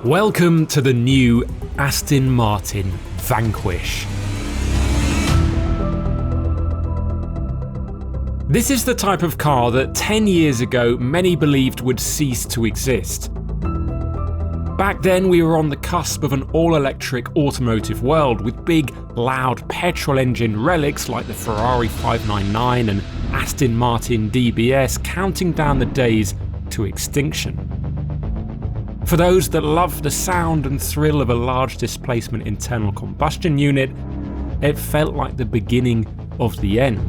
Welcome to the new Aston Martin Vanquish. This is the type of car that 10 years ago many believed would cease to exist. Back then we were on the cusp of an all-electric automotive world with big, loud petrol engine relics like the Ferrari 599 and Aston Martin DBS counting down the days to extinction. For those that love the sound and thrill of a large displacement internal combustion unit, it felt like the beginning of the end.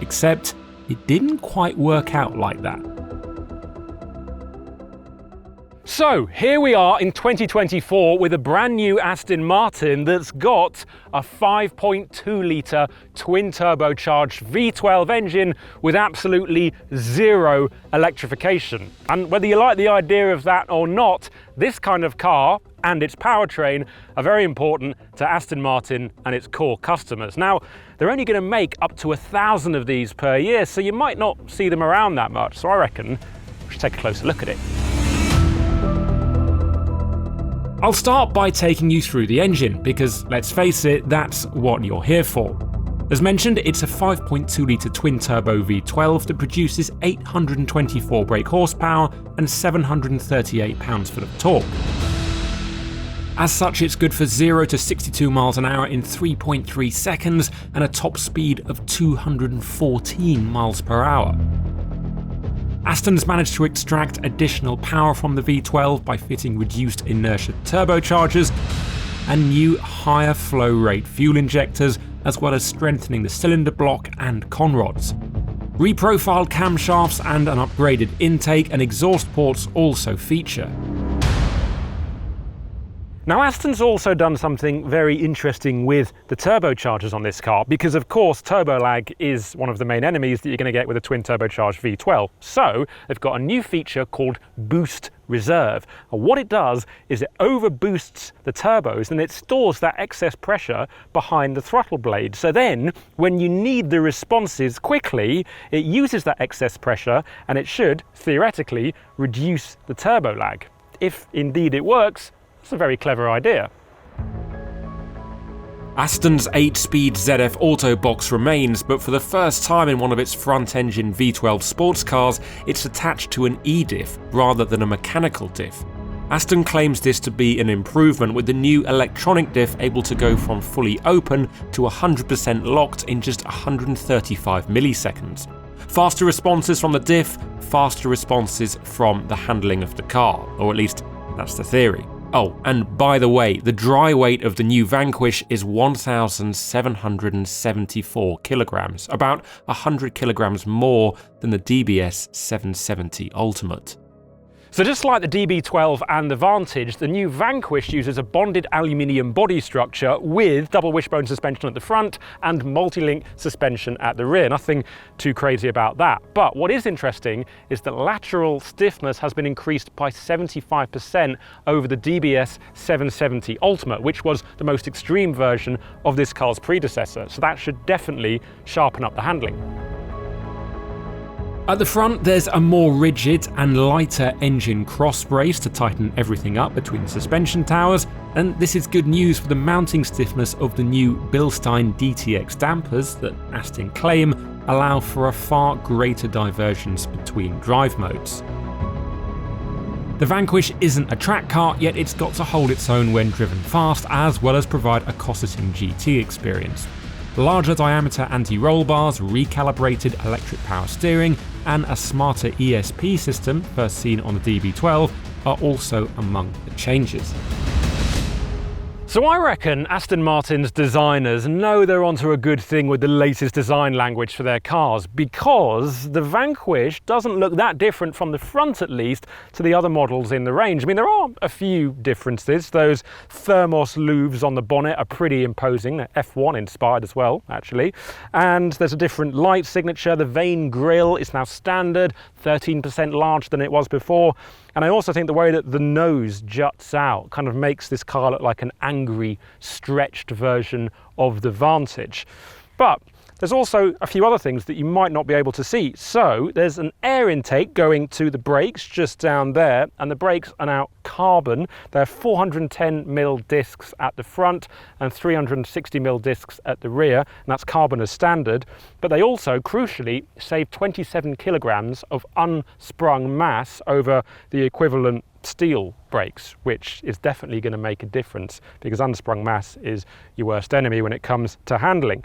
Except it didn't quite work out like that. So here we are in 2024 with a brand new Aston Martin that's got a 5.2 litre twin turbocharged V12 engine with absolutely zero electrification. And whether you like the idea of that or not, this kind of car and its powertrain are very important to Aston Martin and its core customers. Now, they're only going to make up to 1,000 of these per year, so you might not see them around that much. So I reckon we should take a closer look at it. I'll start by taking you through the engine, because let's face it, that's what you're here for. As mentioned, it's a 5.2 litre twin-turbo V12 that produces 824 brake horsepower and 738 pounds-foot of torque. As such, it's good for 0 to 62 miles an hour in 3.3 seconds and a top speed of 214 miles per hour. Aston's managed to extract additional power from the V12 by fitting reduced inertia turbochargers and new higher flow rate fuel injectors, as well as strengthening the cylinder block and conrods. Reprofiled camshafts and an upgraded intake and exhaust ports also feature. Now, Aston's also done something very interesting with the turbochargers on this car, because of course turbo lag is one of the main enemies that you're going to get with a twin turbocharged V12. So they've got a new feature called Boost Reserve. And what it does is it overboosts the turbos and it stores that excess pressure behind the throttle blade. So then when you need the responses quickly, it uses that excess pressure and it should theoretically reduce the turbo lag. If indeed it works, it's a very clever idea. Aston's 8-speed ZF Autobox remains, but for the first time in one of its front-engine V12 sports cars, it's attached to an e-diff rather than a mechanical diff. Aston claims this to be an improvement, with the new electronic diff able to go from fully open to 100% locked in just 135 milliseconds. Faster responses from the diff, faster responses from the handling of the car, or at least that's the theory. Oh, and by the way, the dry weight of the new Vanquish is 1,774 kilograms, about 100 kilograms more than the DBS 770 Ultimate. So just like the DB12 and the Vantage, the new Vanquish uses a bonded aluminium body structure with double wishbone suspension at the front and multi-link suspension at the rear. Nothing too crazy about that. But what is interesting is that lateral stiffness has been increased by 75% over the DBS 770 Ultimate, which was the most extreme version of this car's predecessor. So that should definitely sharpen up the handling. At the front, there's a more rigid and lighter engine cross brace to tighten everything up between the suspension towers, and this is good news for the mounting stiffness of the new Bilstein DTX dampers that Aston claim allow for a far greater divergence between drive modes. The Vanquish isn't a track car, yet it's got to hold its own when driven fast, as well as provide a Cosworth GT experience. Larger diameter anti-roll bars, recalibrated electric power steering, and a smarter ESP system, first seen on the DB12, are also among the changes. So I reckon Aston Martin's designers know they're onto a good thing with the latest design language for their cars, because the Vanquish doesn't look that different from the front, at least, to the other models in the range. I mean, there are a few differences. Those thermos louvres on the bonnet are pretty imposing. They're F1 inspired as well, actually. And there's a different light signature. The vane grille is now standard, 13% larger than it was before. And I also think the way that the nose juts out kind of makes this car look like an angry, stretched version of the Vantage. But There's also a few other things that you might not be able to see. So there's an air intake going to the brakes just down there, and the brakes are now carbon. They're 410mm discs at the front and 360mm discs at the rear, and that's carbon as standard. But they also, crucially, save 27 kilograms of unsprung mass over the equivalent steel brakes, which is definitely going to make a difference because unsprung mass is your worst enemy when it comes to handling.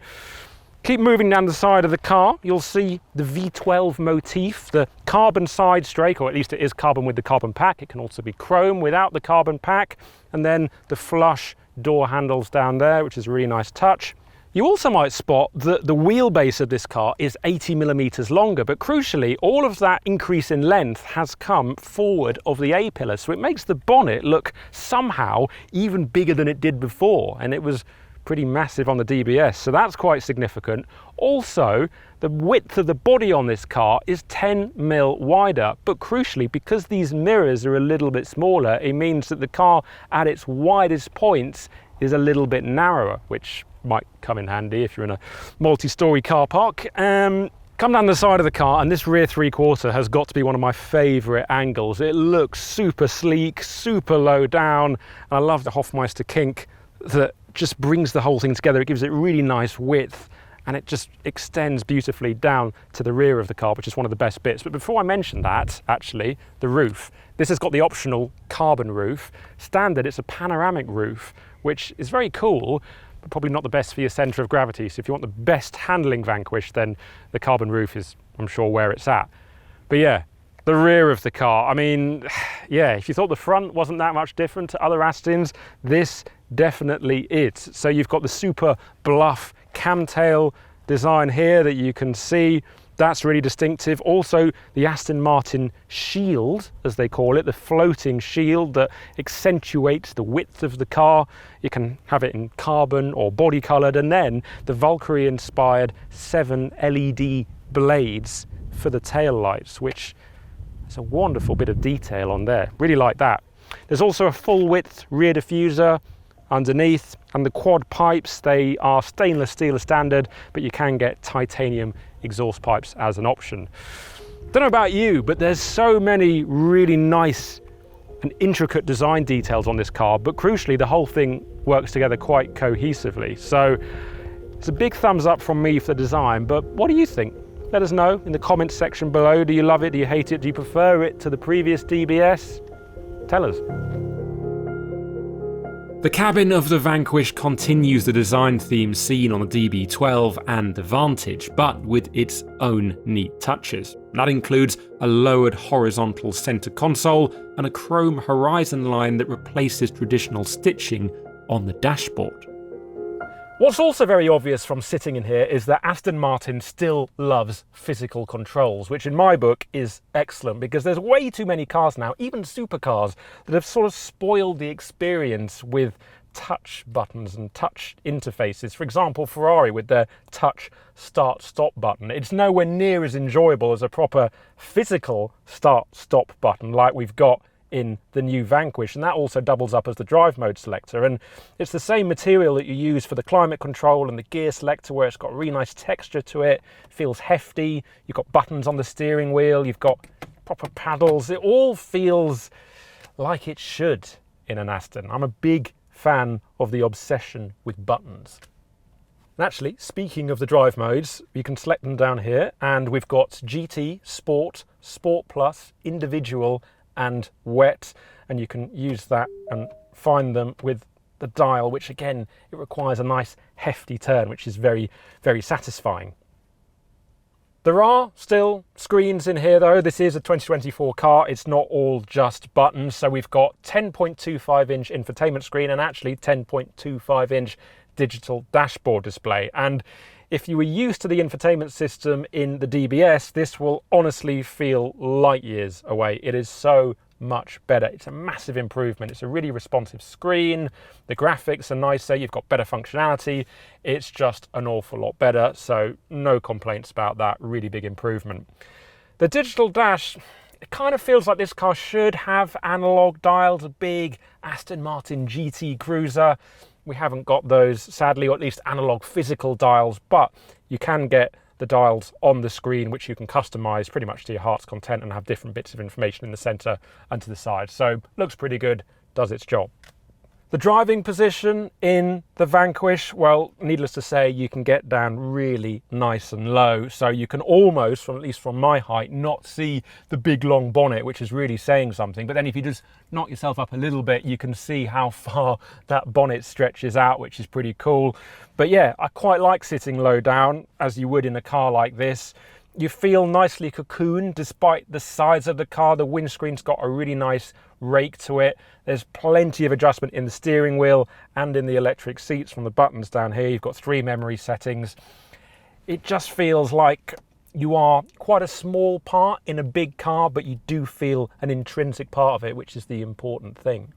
Keep moving down the side of the car, you'll see the V12 motif, the carbon side strake, or at least it is carbon with the carbon pack. It can also be chrome without the carbon pack, and then the flush door handles down there, which is a really nice touch. You also might spot that the wheelbase of this car is 80mm longer, but crucially, all of that increase in length has come forward of the A-pillar, so it makes the bonnet look somehow even bigger than it did before, and it was pretty massive on the DBS, so that's quite significant. Also, the width of the body on this car is 10mm wider, but crucially, because these mirrors are a little bit smaller, it means that the car at its widest points is a little bit narrower, which might come in handy if you're in a multi-storey car park. Come down the side of the car, and this rear three-quarter has got to be one of my favourite angles. It looks super sleek, super low down, and I love the Hofmeister kink that just brings the whole thing together. It gives it really nice width, and it just extends beautifully down to the rear of the car, which is one of the best bits. But before I mention that, actually, the roof. This has got the optional carbon roof. Standard, it's a panoramic roof, which is very cool, but probably not the best for your centre of gravity. So if you want the best handling Vanquish, then the carbon roof is, I'm sure, where it's at. But yeah, the rear of the car, I mean, yeah, if you thought the front wasn't that much different to other Astons, this definitely is. So you've got the super bluff camtail design here that you can see. That's really distinctive. Also, the Aston Martin shield, as they call it, the floating shield that accentuates the width of the car. You can have it in carbon or body coloured, and then the Valkyrie-inspired 7 LED blades for the tail lights, which is a wonderful bit of detail on there. Really like that. There's also a full width rear diffuser underneath, and the quad pipes, they are stainless steel as standard, but you can get titanium exhaust pipes as an option. Don't know about you, but there's so many really nice and intricate design details on this car, but crucially the whole thing works together quite cohesively. So it's a big thumbs up from me for the design, but what do you think? Let us know in the comments section below. Do you love it? Do you hate it? Do you prefer it to the previous DBS? Tell us. The cabin of the Vanquish continues the design theme seen on the DB12 and the Vantage, but with its own neat touches. That includes a lowered horizontal centre console and a chrome horizon line that replaces traditional stitching on the dashboard. What's also very obvious from sitting in here is that Aston Martin still loves physical controls, which in my book is excellent because there's way too many cars now, even supercars, that have sort of spoiled the experience with touch buttons and touch interfaces. For example, Ferrari with their touch start-stop button. It's nowhere near as enjoyable as a proper physical start-stop button like we've got in the new Vanquish, and that also doubles up as the drive mode selector. And it's the same material that you use for the climate control and the gear selector, where it's got a really nice texture to it, feels hefty, you've got buttons on the steering wheel, you've got proper paddles. It all feels like it should in an Aston. I'm a big fan of the obsession with buttons. And actually, speaking of the drive modes, you can select them down here, and we've got GT, Sport, Sport Plus, Individual, and Wet, and you can use that and find them with the dial, which again, it requires a nice hefty turn, which is very, very satisfying. There are still screens in here though. This is a 2024 car. It's not all just buttons. So we've got 10.25 inch infotainment screen and actually 10.25 inch digital dashboard display. And if you were used to the infotainment system in the DBS, this will honestly feel light years away. It is so much better. It's a massive improvement. It's a really responsive screen. The graphics are nicer. You've got better functionality. It's just an awful lot better. So no complaints about that. Really big improvement. The digital dash, it kind of feels like this car should have analog dials, a big Aston Martin GT Cruiser. We haven't got those, sadly, or at least analog physical dials, but you can get the dials on the screen, which you can customize pretty much to your heart's content and have different bits of information in the center and to the side. So looks pretty good, does its job. The driving position in the Vanquish, well, needless to say, you can get down really nice and low. So you can almost, at least from my height, not see the big long bonnet, which is really saying something. But then if you just knock yourself up a little bit, you can see how far that bonnet stretches out, which is pretty cool. But yeah, I quite like sitting low down, as you would in a car like this. You feel nicely cocooned despite the size of the car. The windscreen's got a really nice rake to it. There's plenty of adjustment in the steering wheel and in the electric seats from the buttons down here. You've got 3 memory settings. It just feels like you are quite a small part in a big car, but you do feel an intrinsic part of it, which is the important thing.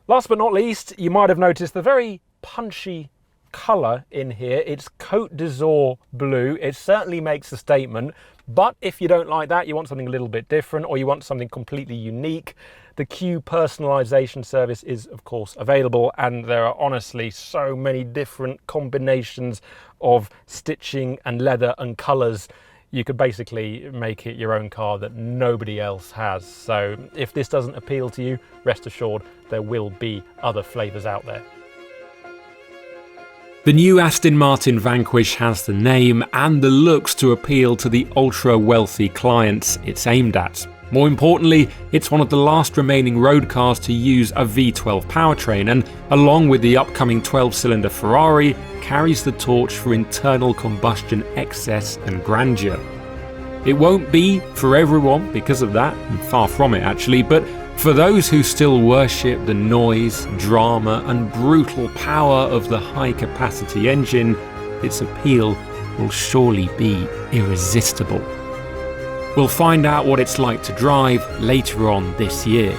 Last but not least, you might have noticed the very punchy colour in here. It's Côte d'Azur blue. It certainly makes a statement, but if you don't like that, you want something a little bit different, or you want something completely unique, the Q personalization service is of course available, and there are honestly so many different combinations of stitching and leather and colors. You could basically make it your own car that nobody else has. So if this doesn't appeal to you, rest assured there will be other flavors out there. The new Aston Martin Vanquish has the name and the looks to appeal to the ultra-wealthy clients it's aimed at. More importantly, it's one of the last remaining road cars to use a V12 powertrain, and along with the upcoming 12-cylinder Ferrari, carries the torch for internal combustion excess and grandeur. It won't be for everyone because of that, and far from it actually, but for those who still worship the noise, drama and brutal power of the high-capacity engine, its appeal will surely be irresistible. We'll find out what it's like to drive later on this year.